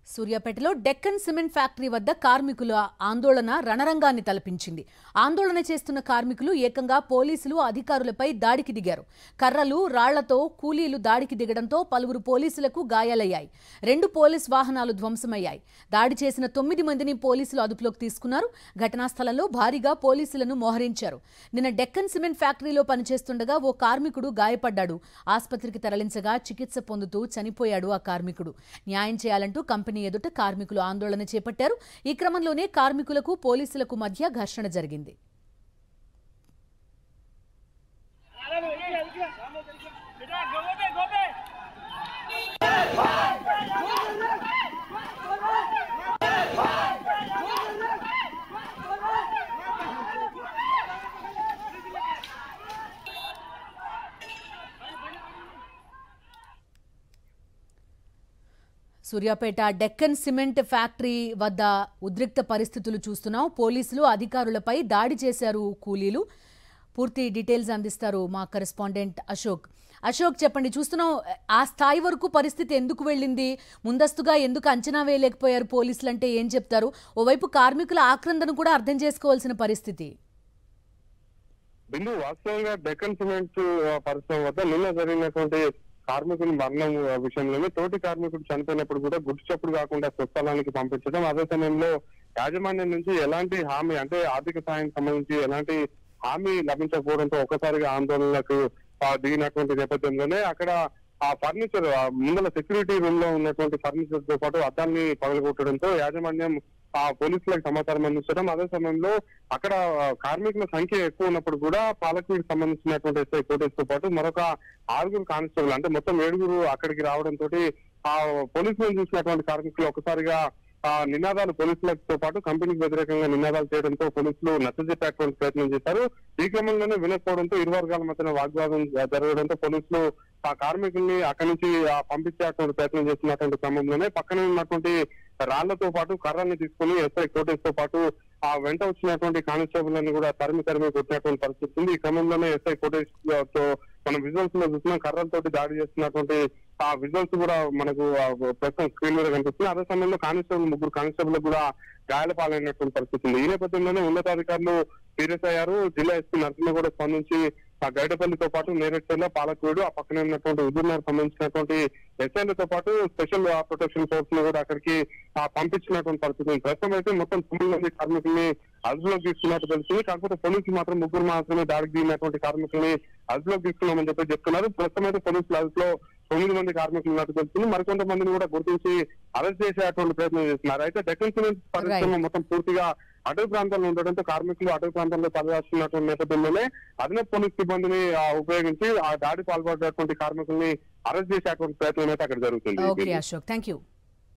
సూర్యాపేటలో Deccan cement factory వద్ద కార్మికుల ఆందోళన రణరంగాన్ని తలపించింది. ఆందోళన చేస్తున్న కార్మికులు ఏకంగా పోలీసులు అధికారులపై దాడికి దిగారు. కర్రలు, రాళ్లతో కూలీలు దాడికి దిగడంతో పలువురు పోలీసులకు గాయాలయ్యాయి. 2 పోలీస్ వాహనాలు ధ్వంసమయ్యాయి. దాడి చేసిన 9 మందిని పోలీసులు అదుపులోకి తీసుకున్నారు. ఘటనా స్థలంలో భారీగా పోలీసులను మోహరించారు. నిన్న డెక్కన్ సిమెంట్ ఫ్యాక్టరీలో పనిచేస్తుండగా ఓ కార్మికుడు గాయపడ్డాడు. ఆసుపత్రికి తరలించగా చికిత్స పొందుతూ చనిపోయాడు ఆ కార్మికుడు. న్యాయం చేయాలంటూ కంపెనీ ఎదుట కార్మికులు ఆందోళన చేపట్టారు. ఈ క్రమంలోనే కార్మికులకు పోలీసులకు మధ్య ఘర్షణ జరిగింది. సూర్యాపేట డెక్కన్ సిమెంట్ ఫ్యాక్టరీ వద్ద ఉద్రిక్త పరిస్థితులు చూస్తున్నాం. పోలీసులు అధికారులపై దాడి చేశారు కూలీలు. పూర్తి డీటెయిల్స్ అందిస్తారు మా కరెస్పాండెంట్ అశోక్. చెప్పండి, చూస్తున్నాం ఆ స్థాయి వరకు పరిస్థితి ఎందుకు వెళ్ళింది? ముందస్తుగా ఎందుకు అంచనా వేయలేకపోయారు పోలీసులు అంటే ఏం చెప్తారు? ఓవైపు కార్మికుల ఆక్రందన కూడా అర్థం చేసుకోవాల్సిన పరిస్థితి. బిందు, వాస్తవంగా డెక్కన్ సిమెంట్ పరిశ్రమ వద్ద నిన్న జరిగినటువంటి కార్మికుల మరణం విషయంలోనే తోటి కార్మికుడు చనిపోయినప్పుడు కూడా గుర్తు చప్పుడు కాకుండా స్వస్థలానికి పంపించడం, అదే సమయంలో యాజమాన్యం నుంచి ఎలాంటి హామీ అంటే ఆర్థిక సాయం సంబంధించి ఎలాంటి హామీ లభించకపోవడంతో ఒకసారిగా ఆందోళనకు దిగినటువంటి నేపథ్యంలోనే అక్కడ ఆ ఫర్నిచర్ ముందల సెక్యూరిటీ రూమ్ లో ఉన్నటువంటి ఫర్నిచర్ తో పాటు అద్దాన్ని పగలగొట్టడంతో యాజమాన్యం ఆ పోలీసులకు సమాచారం అందించడం, అదే సమయంలో అక్కడ కార్మికుల సంఖ్య ఎక్కువ ఉన్నప్పుడు కూడా పాలకుడికి సంబంధించినటువంటి ఎస్ఐ కోటేష్ తో పాటు మరొక 6 కానిస్టేబుల్ అంటే మొత్తం 7 అక్కడికి రావడంతో ఆ పోలీసులను చూసినటువంటి కార్మికులు ఒకసారిగా నినాదాలు పోలీసులతో పాటు కంపెనీకి వ్యతిరేకంగా నినాదాలు చేయడంతో పోలీసులు నచ్చజెప్పేటువంటి ప్రయత్నం చేశారు. ఈ క్రమంలోనే వినకపోవడంతో ఇరు వర్గాల మధ్యన వాగ్వాదం జరగడంతో పోలీసులు ఆ కార్మికుల్ని అక్కడి నుంచి పంపించేటువంటి ప్రయత్నం చేస్తున్నటువంటి క్రమంలోనే పక్కనే ఉన్నటువంటి రాళ్లతో పాటు కర్రల్ని తీసుకుని ఎస్ఐ కోటేష్ తో పాటు ఆ వెంట వచ్చినటువంటి కానిస్టేబుల్ ని కూడా తరిమి కొట్టినటువంటి పరిస్థితి ఉంది. ఈ క్రమంలోనే ఎస్ఐ కోటేష్ తో మనం విజువల్స్ లో చూస్తున్నాం, కర్రలతోటి దాడి చేస్తున్నటువంటి ఆ విజువల్స్ కూడా మనకు ప్రస్తుతం స్క్రీన్ మీద కనిపిస్తుంది. అదే సమయంలో కానిస్టేబుల్ 3 కానిస్టేబుల్ కూడా గాయాల పాలైనటువంటి పరిస్థితి ఉంది. ఈ నేపథ్యంలోనే ఉన్నతాధికారులు సీరియస్ అయ్యారు. జిల్లా ఎస్పీ నరసింహ కూడా స్పందించి ఆ గైడపల్లితో పాటు నేరేడ్చర్ల, పాలకోడు, ఆ పక్కనే ఉన్నటువంటి హుజూర్నగర్ సంబంధించినటువంటి ఎస్ఐలతో పాటు స్పెషల్ ప్రొటెక్షన్ ఫోర్స్ ను కూడా అక్కడికి పంపించినటువంటి పరిస్థితి. ప్రస్తుతం అయితే మొత్తం 9 మంది కార్మికుల్ని అదుపులోకి తీసుకున్నట్టు తెలుస్తుంది. కాకపోతే పోలీసులు మాత్రం 3 మాత్రమే దాడికి దిగినటువంటి కార్మికుల్ని అదుపులోకి తీసుకున్నామని చెప్తున్నారు. ప్రస్తుతం అయితే పోలీసులు అదుపులో 9 మంది కార్మికులు ఉన్నట్టు తెలుస్తుంది. మరికొంతమందిని కూడా గుర్తించి అరెస్ట్ చేసేటువంటి ప్రయత్నం చేస్తున్నారు. అయితే డెక్కన్ సిమెంట్ పరిశ్రమ మొత్తం పూర్తిగా అటవీ ప్రాంతాల్లో ఉండడంతో కార్మికులు అటవీ ప్రాంతంలో తరలిస్తున్నటువంటి నేపథ్యంలోనే అదనపు పోలీస్ సిబ్బందిని ఉపయోగించి ఆ దాడి పాల్పడేటువంటి కార్మికుల్ని అరెస్ట్ చేసేటువంటి ప్రయత్నం అయితే అక్కడ జరుగుతుంది.